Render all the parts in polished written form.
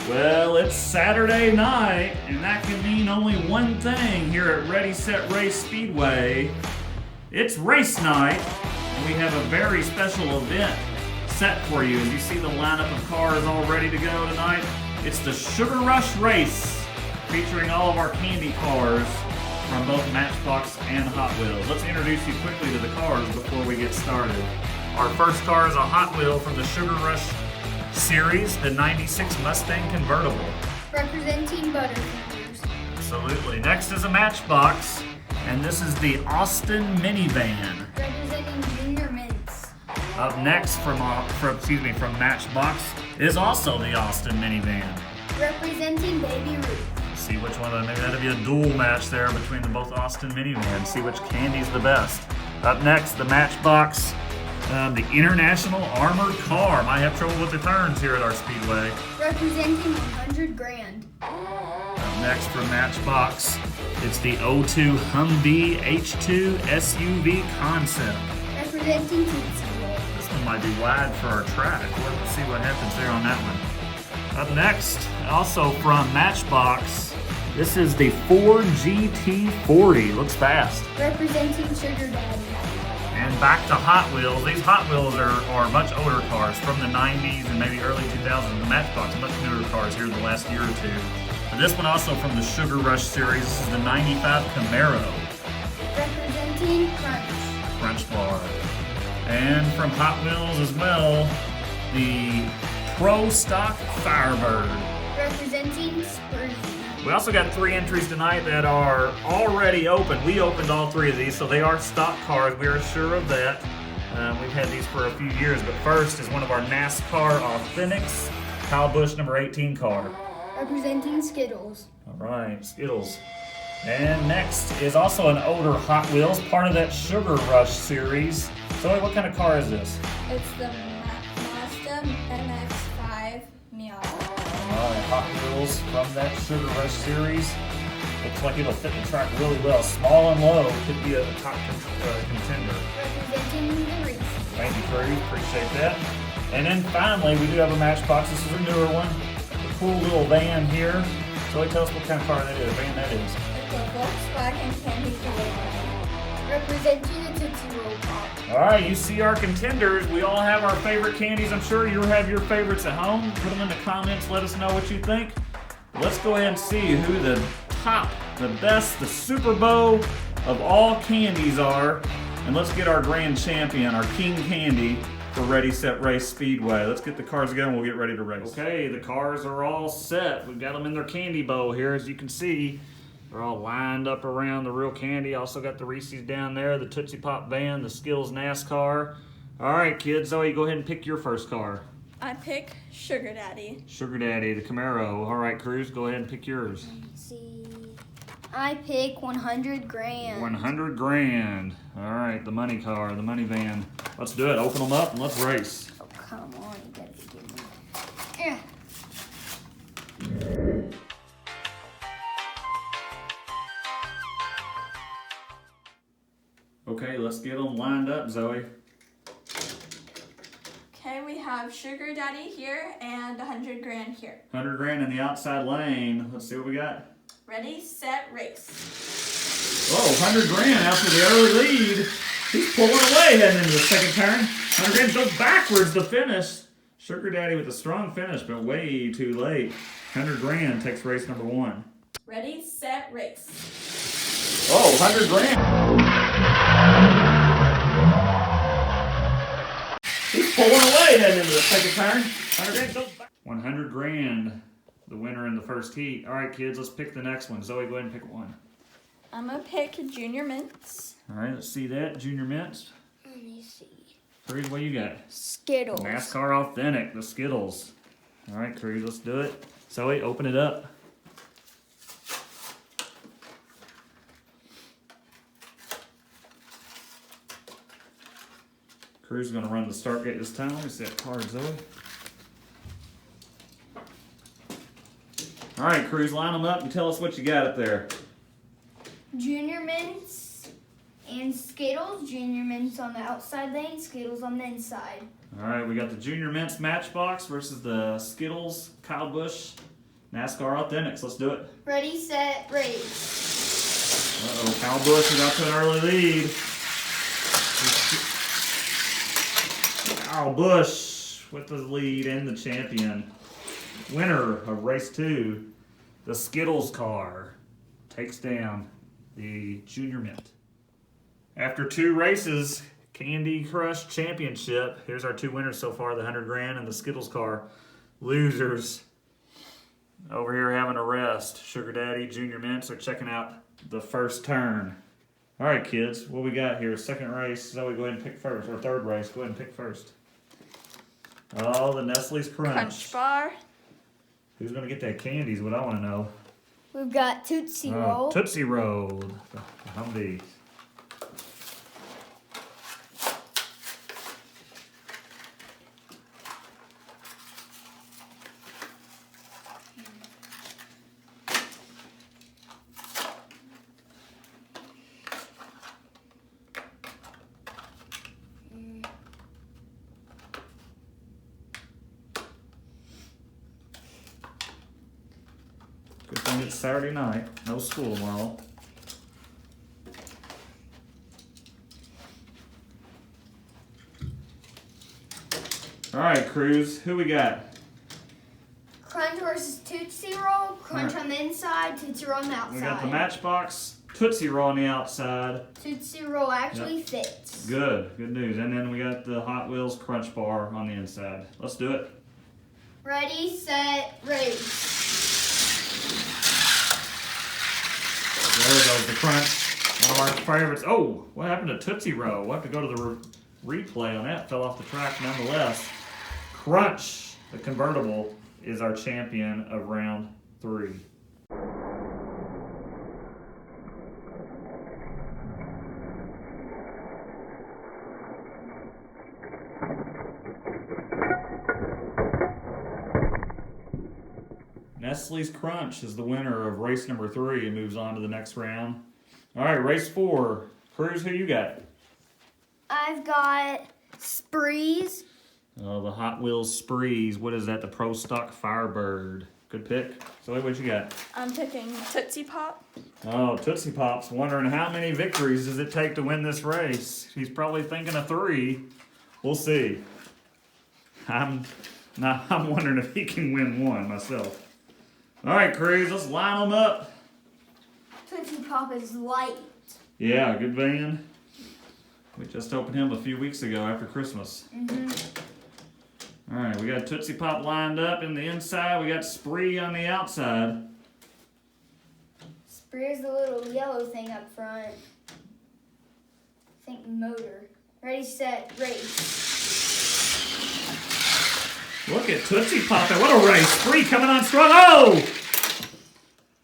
Well, it's Saturday night, and that can mean only one thing here at Ready, Set, Race Speedway. It's race night, and we have a very special event set for you. As you see the lineup of cars all ready to go tonight, it's the Sugar Rush Race, featuring all of our candy cars from both Matchbox and Hot Wheels. Let's introduce you quickly to the cars before we get started. Our first car is a Hot Wheel from the Sugar Rush series, the 96 Mustang convertible. Representing Butterfingers. Absolutely. Next is a Matchbox, and this is the Austin minivan. Representing Junior Mints. Up next from Matchbox is also the Austin minivan. Representing Baby Ruth. See which one, maybe that'd be a duel match there between the both Austin minivans. See which candy's the best. Up next, the Matchbox, the International Armored Car. Might have trouble with the turns here at our speedway. Representing 100 grand. Up next from Matchbox, it's the O2 Humvee H2 SUV concept. Representing Tootsie Roll. This one might be wide for our track. Let's see what happens there on that one. Up next, also from Matchbox, this is the Ford GT40. Looks fast. Representing Sugar Daddy. And back to Hot Wheels. These Hot Wheels are much older cars from the 90s and maybe early 2000s. The Matchbox, much newer cars here in the last year or two. But this one also from the Sugar Rush series. This is the 95 Camaro. Representing Crunch Bar. And from Hot Wheels as well, the Pro Stock Firebird. Representing Spursy. We also got 3 entries tonight that are already open. We opened all 3 of these, so they are stock cars. We are sure of that. We've had these for a few years, but first is one of our NASCAR Authentics, Kyle Busch number 18 car. Representing Skittles. All right, Skittles. And next is also an older Hot Wheels, part of that Sugar Rush series. Zoe, what kind of car is this? It's the Mazda MX-5 Miata. Alright, Hot Wheels from that Sugar Rush series. Looks like it'll fit the track really well. Small and low, could be a top contender. Representing the Reese. Thank you, Curry. Appreciate that. And then finally, we do have a Matchbox. This is a newer one. A cool little van here. So tell us what kind of car that is, van that is. It's a Volkswagen Candy delivery. Representing the Tootsie Roll Pop. Alright, you see our contenders. We all have our favorite candies. I'm sure you have your favorites at home. Put them in the comments. Let us know what you think. Let's go ahead and see who the top, the best, the Super Bowl of all candies are. And let's get our grand champion, our King Candy, for Ready, Set, Race Speedway. Let's get the cars together and we'll get ready to race. Okay, the cars are all set. We've got them in their candy bowl here, as you can see. They're all lined up around the real candy. Also got the Reese's down there, the Tootsie Pop van, the Skittles NASCAR. All right, kids, Zoe, go ahead and pick your first car. I pick Sugar Daddy. Sugar Daddy, the Camaro. All right, Cruz, go ahead and pick yours. Let's see. I pick 100 grand. 100 grand. All right, the money car, the money van. Let's do it. Open them up and let's race. Oh, come on. You gotta be kidding me. Yeah. Okay, let's get them lined up, Zoe. Okay, we have Sugar Daddy here and 100 grand here. 100 grand in the outside lane. Let's see what we got. Ready, set, race. Whoa, 100 grand after the early lead. He's pulling away heading into the second turn. 100 grand goes backwards to finish. Sugar Daddy with a strong finish, but way too late. 100 grand takes race number 1. Ready, set, race. Oh, 100 grand. He's pulling away heading into the second turn. 100 grand goes back. 100 grand, the winner in the first heat. All right, kids, let's pick the next one. Zoe, go ahead and pick one. I'm gonna pick Junior Mints. All right, let's see that. Junior Mints. Let me see. Cruz, what you got? Skittles. NASCAR Authentic, the Skittles. All right, Cruz, let's do it. Zoe, open it up. Cruz is going to run the start gate this time. Let me see that card, Zoe. All right, Cruz, line them up and tell us what you got up there. Junior Mints and Skittles. Junior Mints on the outside lane, Skittles on the inside. All right, we got the Junior Mints Matchbox versus the Skittles Kyle Busch NASCAR Authentics. Let's do it. Ready, set, race. Uh-oh, Kyle Busch is out to an early lead. Kyle Busch with the lead and the champion. Winner of race 2, the Skittles car, takes down the Junior Mint. After 2 races, Candy Crush Championship. Here's our 2 winners so far, the 100 grand and the Skittles car. Losers over here having a rest. Sugar Daddy, Junior Mints are checking out the first turn. All right, kids, what we got here? Second race. Zoe, go ahead and pick first. Or third race, go ahead and pick first. Oh, the Nestle's Crunch bar. Who's going to get that candy is what I want to know. We've got Tootsie Roll. Tootsie Roll. The Humvee. Good thing it's Saturday night. No school tomorrow. All right, Cruz. Who we got? Crunch versus Tootsie Roll. Crunch All right. on the inside, Tootsie Roll on the outside. We got the Matchbox Tootsie Roll on the outside. Tootsie Roll actually fits. Good news. And then we got the Hot Wheels Crunch Bar on the inside. Let's do it. Ready, set, race. There goes the Crunch. One of our favorites. Oh, what happened to Tootsie Roll? We'll have to go to the replay on that. Fell off the track nonetheless. Crunch, the convertible, is our champion of round 3. Nestle's Crunch is the winner of race number 3 and moves on to the next round. All right, race 4. Cruz, who you got? I've got Sprees. Oh, the Hot Wheels Sprees. What is that? The Pro Stock Firebird. Good pick. So what you got? I'm picking Tootsie Pop. Oh, Tootsie Pop's wondering how many victories does it take to win this race. He's probably thinking of 3. We'll see. I'm wondering if he can win 1 myself. All right, Cruz, let's line them up. Tootsie Pop is light. Yeah, good van. We just opened him a few weeks ago after Christmas. All right, we got Tootsie Pop lined up in the inside. We got Spree on the outside. Spree is the little yellow thing up front. I think motor. Ready, set, race. Look at Tootsie Pop. What a race. Spree coming on strong. Oh!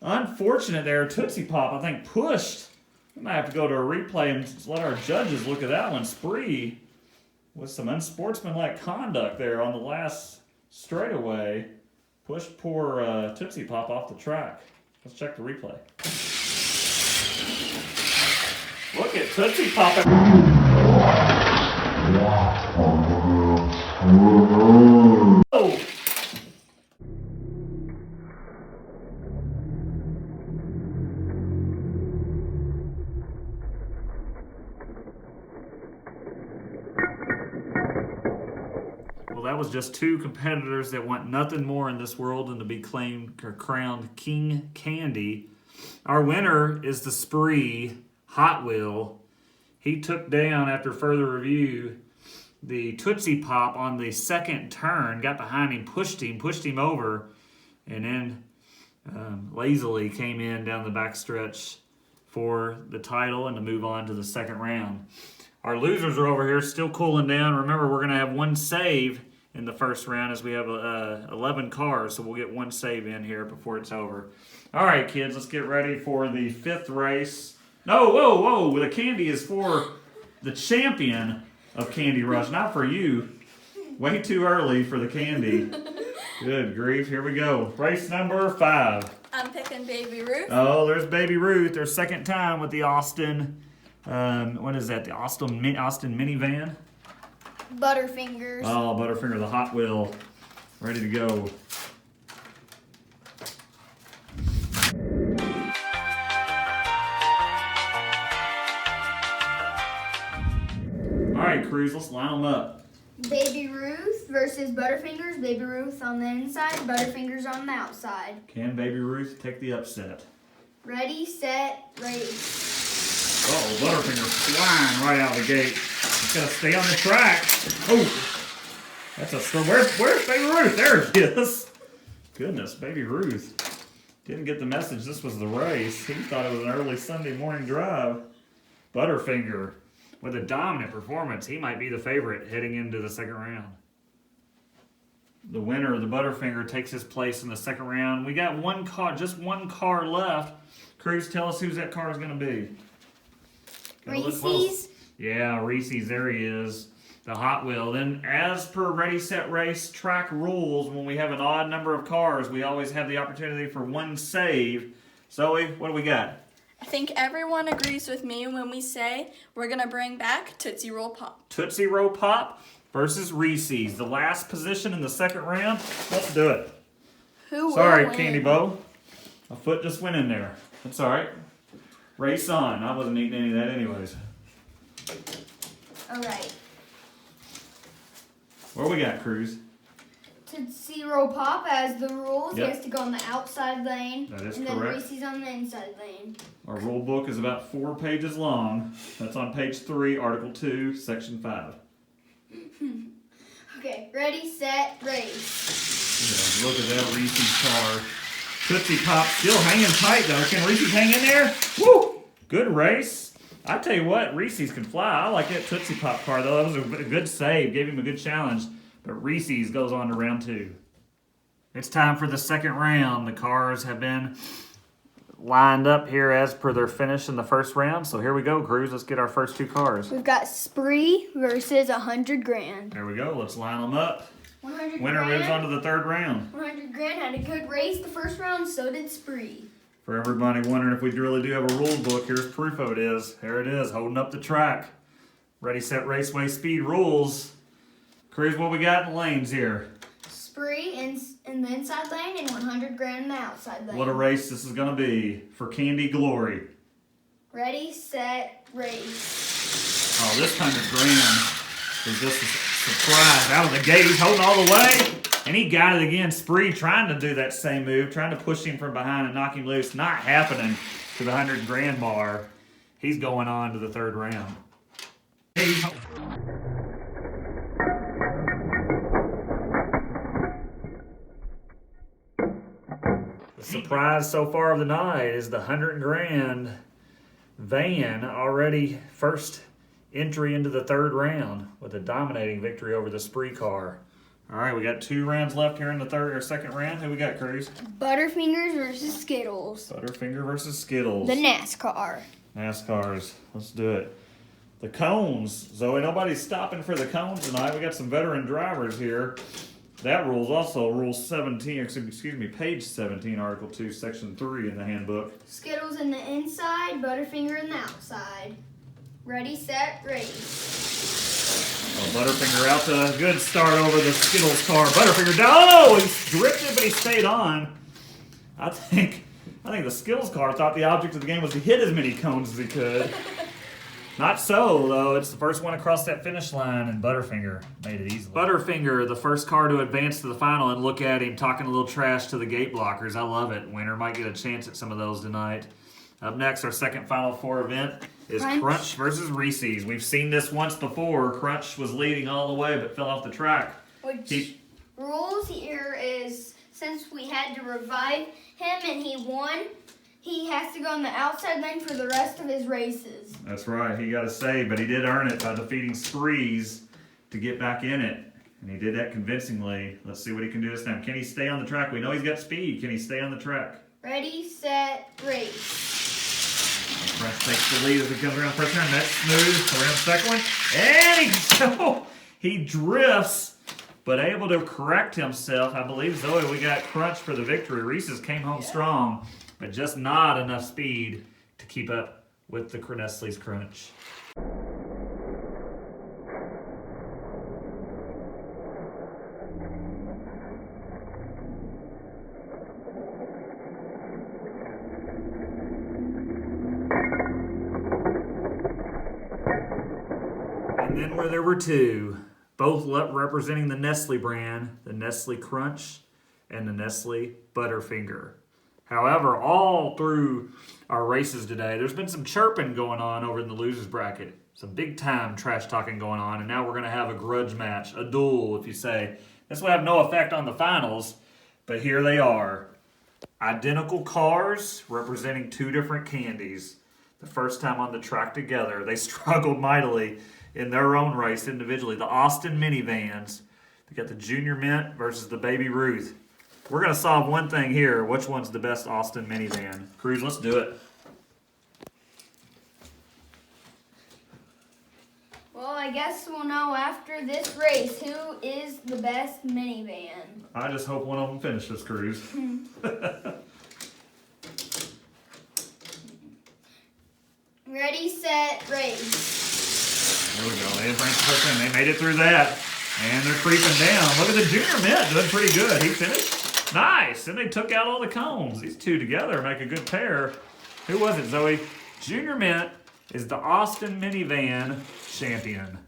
Unfortunate there. Tootsie Pop, I think, pushed. We might have to go to a replay and let our judges look at that one. Spree with some unsportsmanlike conduct there on the last straightaway. Pushed poor Tootsie Pop off the track. Let's check the replay. Look at Tootsie Pop. Oh! Well, that was just 2 competitors that want nothing more in this world than to be crowned King Candy. Our winner is the Spree Hot Wheel. He took down, after further review, the Tootsie Pop on the second turn, got behind him, pushed him over, and then lazily came in down the backstretch for the title and to move on to the second round. Our losers are over here still cooling down. Remember, we're going to have 1 save in the first round as we have 11 cars, so we'll get 1 save in here before it's over. All right, kids, let's get ready for the 5th race. No, whoa, the candy is for the champion of Candy Rush, not for you. Way too early for the candy. Good grief, here we go. Race number 5. I'm picking Baby Ruth. Oh, there's Baby Ruth, their second time with the Austin, what is that, the Austin minivan? Butterfingers. Oh, Butterfinger, the Hot Wheel, ready to go. Cruz. Let's line them up. Baby Ruth versus Butterfingers. Baby Ruth on the inside, Butterfingers on the outside. Can Baby Ruth take the upset? Ready, set, race. Oh, Butterfinger's flying right out of the gate. He's got to stay on the track. Oh, that's a slow. Where's Baby Ruth? There he is. Goodness, Baby Ruth didn't get the message. This was the race. He thought it was an early Sunday morning drive. Butterfinger with a dominant performance. He might be the favorite heading into the second round. The winner of the Butterfinger takes his place in the second round. We got one car, just one car left. Cruz, tell us whose that car is going to be. Gotta look close. Reese's. Yeah, Reese's, there he is. The Hot Wheel. Then, as per Ready, Set, Race track rules, when we have an odd number of cars, we always have the opportunity for one save. Zoe, what do we got? I think everyone agrees with me when we say we're going to bring back Tootsie Roll Pop. Tootsie Roll Pop versus Reese's. The last position in the second round. Let's do it. Who Sorry, will win? Candy Bow. My foot just went in there. That's all right. Race on. I wasn't eating any of that anyways. All right. Where we got, Cruz? Tootsie Roll Pop as the rules. Yep. He has to go on the outside lane. That is and correct. then Reese's on the inside lane. Our rule book is about 4 pages long. That's on page 3, Article 2, Section 5. Okay, ready, set, race. Yeah, look at that Reese's car. Tootsie Pop still hanging tight though. Can Reese's hang in there? Woo! Good race. I tell you what, Reese's can fly. I like that Tootsie Pop car though. That was a good save. Gave him a good challenge. But Reese's goes on to round 2. It's time for the second round. The cars have been lined up here as per their finish in the first round. So here we go, Cruz. Let's get our first 2 cars. We've got Spree versus 100 grand. There we go. Let's line them up. 100 Winner grand. moves on to the third round. 100 grand had a good race the first round, so did Spree. For everybody wondering if we really do have a rule book, here's proof of it is. Here it is, holding up the track. Ready, Set, Raceway speed rules. Cruz, what we got in the lanes here? Spree in the inside lane and 100 grand in the outside lane. What a race this is going to be for Candy Glory. Ready, set, race. Oh, this 100 grand is just a surprise. Out of the gate, he's holding all the way. And he got it again. Spree trying to do that same move, trying to push him from behind and knock him loose. Not happening to the 100 grand bar. He's going on to the third round. The surprise so far of the night is the 100 grand van already first entry into the third round with a dominating victory over the Spree car. All right, we got 2 rounds left here in the third or second round. Who we got, Cruz? Butterfingers versus Skittles. Butterfinger versus Skittles. The NASCAR. NASCARs. Let's do it. The cones. Zoe, nobody's stopping for the cones tonight. We got some veteran drivers here. That rule is also Rule 17, excuse me, page 17, Article 2, Section 3 in the handbook. Skittles in the inside, Butterfinger in the outside. Ready, set, race. Oh, Butterfinger out to a good start over the Skittles car. Butterfinger, oh, he drifted, but he stayed on. I think the Skittles car thought the object of the game was to hit as many cones as he could. Not so, though. It's the first one across that finish line, and Butterfinger made it easily. Butterfinger, the first car to advance to the final, and look at him talking a little trash to the gate blockers. I love it. Winner might get a chance at some of those tonight. Up next, our second Final Four event is Crunch versus Reese's. We've seen this once before. Crunch was leading all the way, but fell off the track. Which rules here is, since we had to revive him and he won, he has to go on the outside lane for the rest of his races. That's right. He got a save, but he did earn it by defeating Sprees to get back in it. And he did that convincingly. Let's see what he can do this time. Can he stay on the track? We know he's got speed. Can he stay on the track? Ready, set, race. Crunch takes the lead as he comes around first turn. That's smooth. Around second one. And he drifts, but able to correct himself. I believe, Zoe, we got Crunch for the victory. Reese's came home strong, but just not enough speed to keep up with the Nestle's Crunch. And then where there were two, both representing the Nestle brand, the Nestle Crunch and the Nestle Butterfinger. However, all through our races today, there's been some chirping going on over in the losers bracket. Some big time trash talking going on, and now we're going to have a grudge match, a duel, if you say. This will have no effect on the finals, but here they are. Identical cars representing two different candies. The first time on the track together, they struggled mightily in their own race individually. The Austin minivans. They got the Junior Mint versus the Baby Ruth. We're going to solve one thing here. Which one's the best Austin minivan? Cruz, let's do it. Well, I guess we'll know after this race who is the best minivan. I just hope one of them finishes, Cruz. Ready, set, race. There we go. They advanced the first thing. They made it through that. And they're creeping down. Look at the Junior Mint doing pretty good. He finished. Nice. And they took out all the cones. These two together make a good pair. Who was it, Zoe? Junior Mint is the Austin minivan champion.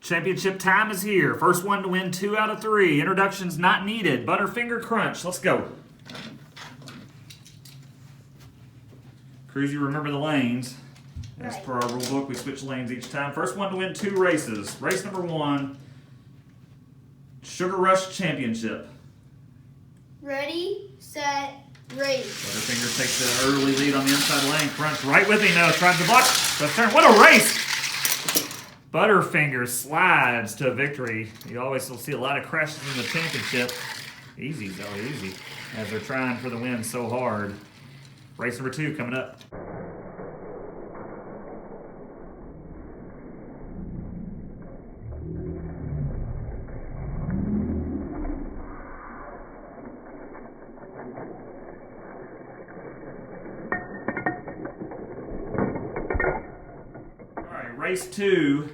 Championship time is here. First one to win 2 out of 3. Introductions not needed. Butterfinger Crunch. Let's go. Cruz, you remember the lanes. As per our rule book, we switch lanes each time. First one to win 2 races. Race number 1, Sugar Rush Championship. Ready, set, race. Butterfinger takes the early lead on the inside lane. Crunch right with him now. Tries to block the turn. What a race! Butterfinger slides to victory. You always will see a lot of crashes in the championship. Easy, though, easy. As they're trying for the win so hard. Race number 2 coming up. All right, race 2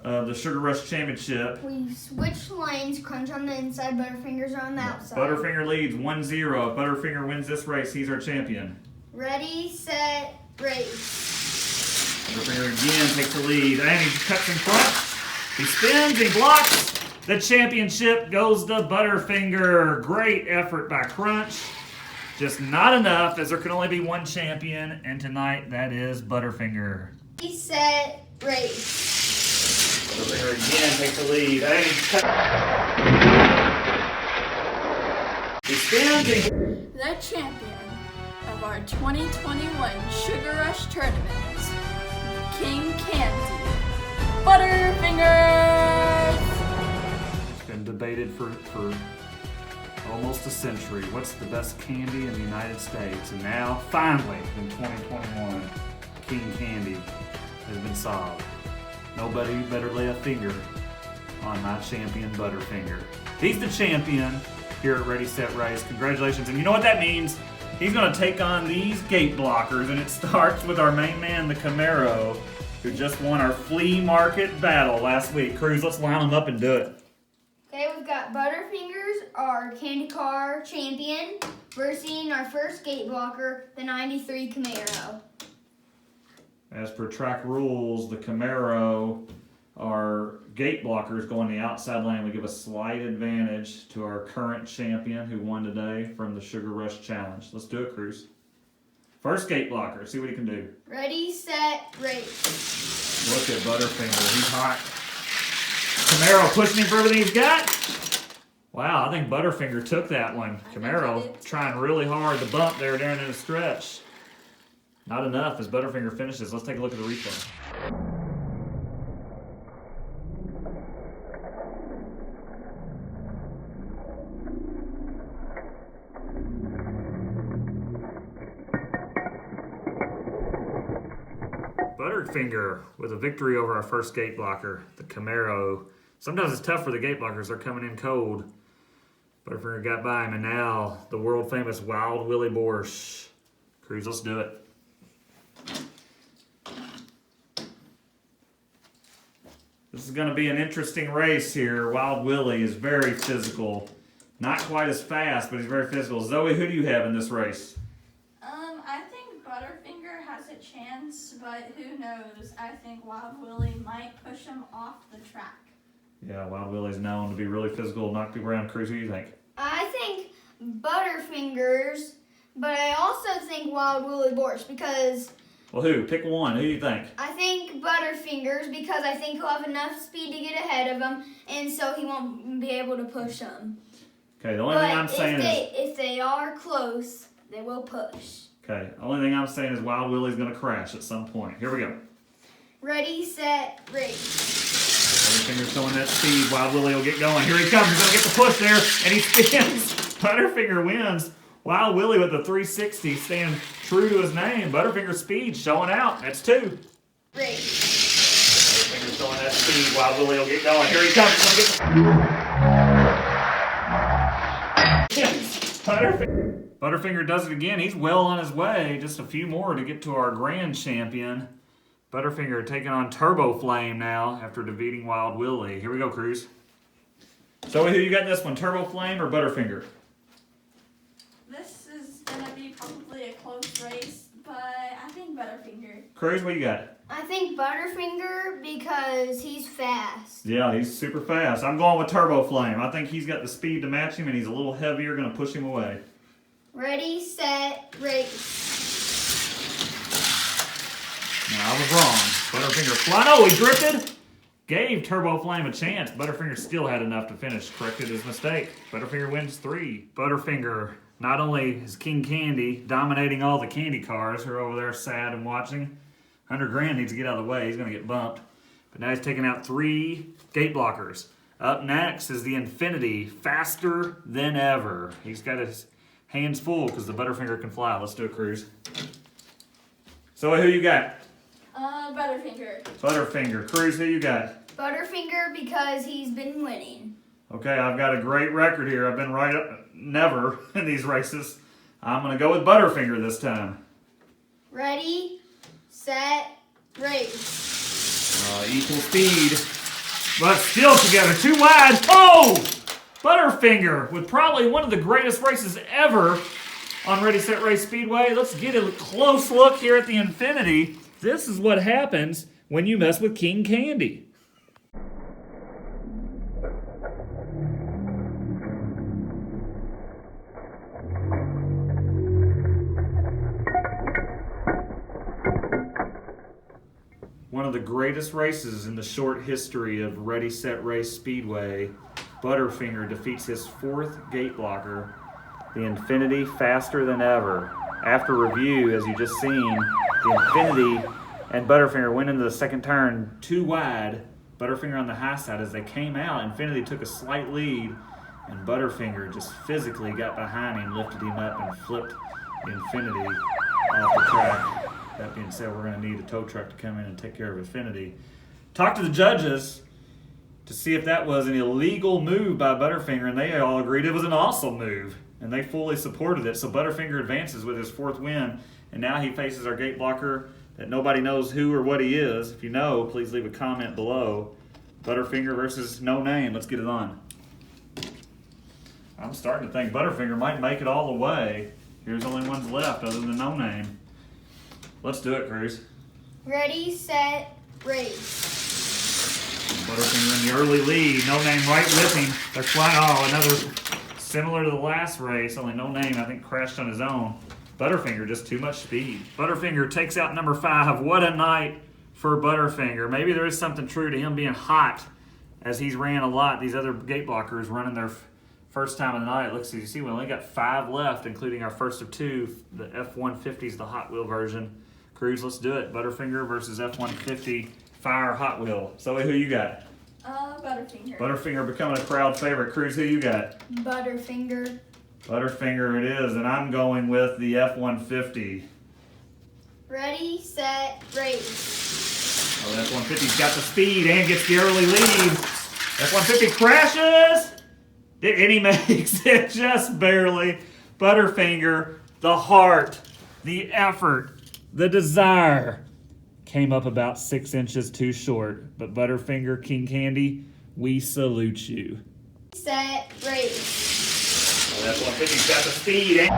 of the Sugar Rush Championship. We switch lanes, Crunch on the inside, Butterfingers on the outside. Butterfinger leads 1-0. If Butterfinger wins this race, he's our champion. Ready, set, race. Butterfinger again takes the lead, and he cuts in front. He spins, he blocks. The championship goes to Butterfinger. Great effort by Crunch. Just not enough, as there can only be one champion, and tonight that is Butterfinger. Ready, set, race. Butterfinger again takes the lead. And he spins. The champion of our 2021 Sugar Rush Tournament, King Candy, Butterfingers! It's been debated for almost a century. What's the best candy in the United States? And now, finally, in 2021, King Candy has been solved. Nobody better lay a finger on my champion, Butterfinger. He's the champion here at Ready, Set, Race. Congratulations. And you know what that means? He's going to take on these gate blockers, and it starts with our main man, the Camaro, who just won our flea market battle last week. Cruz, let's line them up and do it. Okay, we've got Butterfingers, our candy car champion, versus our first gate blocker, the 93 Camaro. As per track rules, the Camaro, our gate blockers go on the outside lane. We give a slight advantage to our current champion who won today from the Sugar Rush Challenge. Let's do it, Cruz. First gate blocker, see what he can do. Ready, set, race. Look at Butterfinger, he's hot. Camaro pushing him for everything he's got. Wow, I think Butterfinger took that one. Camaro trying really hard to bump there during the stretch. Not enough as Butterfinger finishes. Let's take a look at the replay. Butterfinger with a victory over our first gate blocker, the Camaro. Sometimes it's tough for the gate blockers. They're coming in cold. Butterfinger got by him, and now the world famous Wild Willie Borscht. Cruz, let's do it. This is going to be an interesting race here. Wild Willie is very physical. Not quite as fast, but he's very physical. Zoe, who do you have in this race? I think Butterfinger has a chance, but who knows? I think Wild Willie might push him off the track. Yeah, Wild Willie's known to be really physical, knock people around. Cruz, who do you think? I think Butterfingers, but I also think Wild Willie Borscht because Well, who? Pick one. Who do you think? I think Butterfingers because I think he'll have enough speed to get ahead of him, and so he won't be able to push him. Okay, the only thing I'm saying is... if they are close, they will push. Okay, the only thing I'm saying is Wild Willie's going to crash at some point. Here we go. Ready, set, race. Butterfinger's showing that speed. Wild Willie will get going. Here he comes. He's going to get the push there, and he spins. Butterfinger wins. Wild Willie with the 360, staying true to his name. Butterfinger speed showing out. That's 2. Race. Butterfinger's showing that speed. Wild Willie will get going. Here he comes. He's going to get the... Butterfinger does it again. He's well on his way. Just a few more to get to our grand champion. Butterfinger taking on Turbo Flame now after defeating Wild Willie. Here we go, Cruz. So who you got in this one, Turbo Flame or Butterfinger? This is going to be probably a close race, but I think Butterfinger. Cruz, what you got? I think Butterfinger because he's fast. Yeah, he's super fast. I'm going with Turbo Flame. I think he's got the speed to match him, and he's a little heavier, going to push him away. Ready, set, race. No, I was wrong. Butterfinger flying. Oh, he drifted. Gave Turbo Flame a chance. Butterfinger still had enough to finish. Corrected his mistake. Butterfinger wins 3. Butterfinger, not only is King Candy dominating all the candy cars who are over there sad and watching. 100 grand needs to get out of the way. He's going to get bumped. But now he's taking out 3 gate blockers. Up next is the Infinity, faster than ever. He's got his hands full because the Butterfinger can fly. Let's do a cruise. So who you got? Butterfinger. Butterfinger. Cruz, who you got? Butterfinger because he's been winning. Okay, I've got a great record here. I've been right up, never in these races. I'm going to go with Butterfinger this time. Ready, set, race. Equal speed, but still together. Too wide. Oh! Butterfinger with probably one of the greatest races ever on Ready, Set, Race Speedway. Let's get a close look here at the Infinity. This is what happens when you mess with King Candy. One of the greatest races in the short history of Ready, Set, Race Speedway. Butterfinger defeats his 4th gate blocker. The Infinity faster than ever. After review, as you just seen, the Infinity and Butterfinger went into the second turn too wide. Butterfinger on the high side. As they came out, Infinity took a slight lead, and Butterfinger just physically got behind him, lifted him up, and flipped the Infinity off the track. That being said, we're going to need a tow truck to come in and take care of Infinity. Talk to the judges to see if that was an illegal move by Butterfinger, and they all agreed it was an awesome move, and they fully supported it. So Butterfinger advances with his 4th win, and now he faces our gate blocker that nobody knows who or what he is. If you know, please leave a comment below. Butterfinger versus No Name. Let's get it on. I'm starting to think Butterfinger might make it all the way. Here's only ones left other than No Name. Let's do it, Cruz. Ready, set, race. Butterfinger in the early lead. No Name right with him. They're flying. Oh, another similar to the last race. Only No Name, I think, crashed on his own. Butterfinger, just too much speed. Butterfinger takes out number 5. What a night for Butterfinger. Maybe there is something true to him being hot as he's ran a lot. These other gate blockers running their first time of the night. Looks as you see, we only got 5 left, including our first of 2. The F-150 is the Hot Wheel version. Cruz, let's do it. Butterfinger versus F-150 Fire Hot Wheel. So who you got? Butterfinger. Butterfinger becoming a crowd favorite. Cruz, who you got? Butterfinger. Butterfinger it is, and I'm going with the F-150. Ready, set, race. Oh, F-150's got the speed and gets the early lead. F-150 crashes, and he makes it just barely. Butterfinger, the heart, the effort, the desire, came up about 6 inches too short. But Butterfinger, King Candy, we salute you. Set, race. Well, that's 150's got the speed, eh?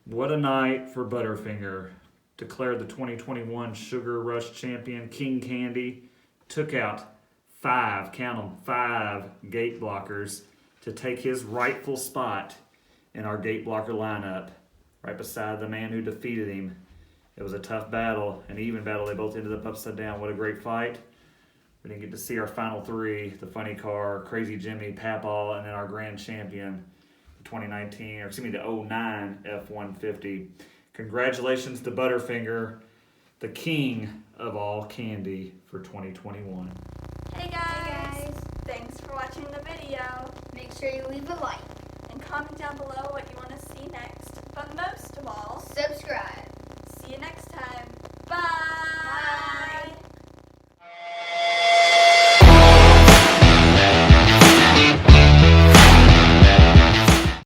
What a night for Butterfinger. Declared the 2021 Sugar Rush champion, King Candy. Took out 5, count them, 5 gate blockers to take his rightful spot in our gate blocker lineup, right beside the man who defeated him. It was a tough battle, an even battle. They both ended up upside down. What a great fight. We didn't get to see our final 3, the Funny Car, Crazy Jimmy, Papal, and then our grand champion, the 2019, or excuse me, the 09 F-150. Congratulations to Butterfinger, the king of all candy for 2021. Hey guys! Thanks for watching the video. Make sure you leave a like. And comment down below what you want to see next. But most of all, Subscribe.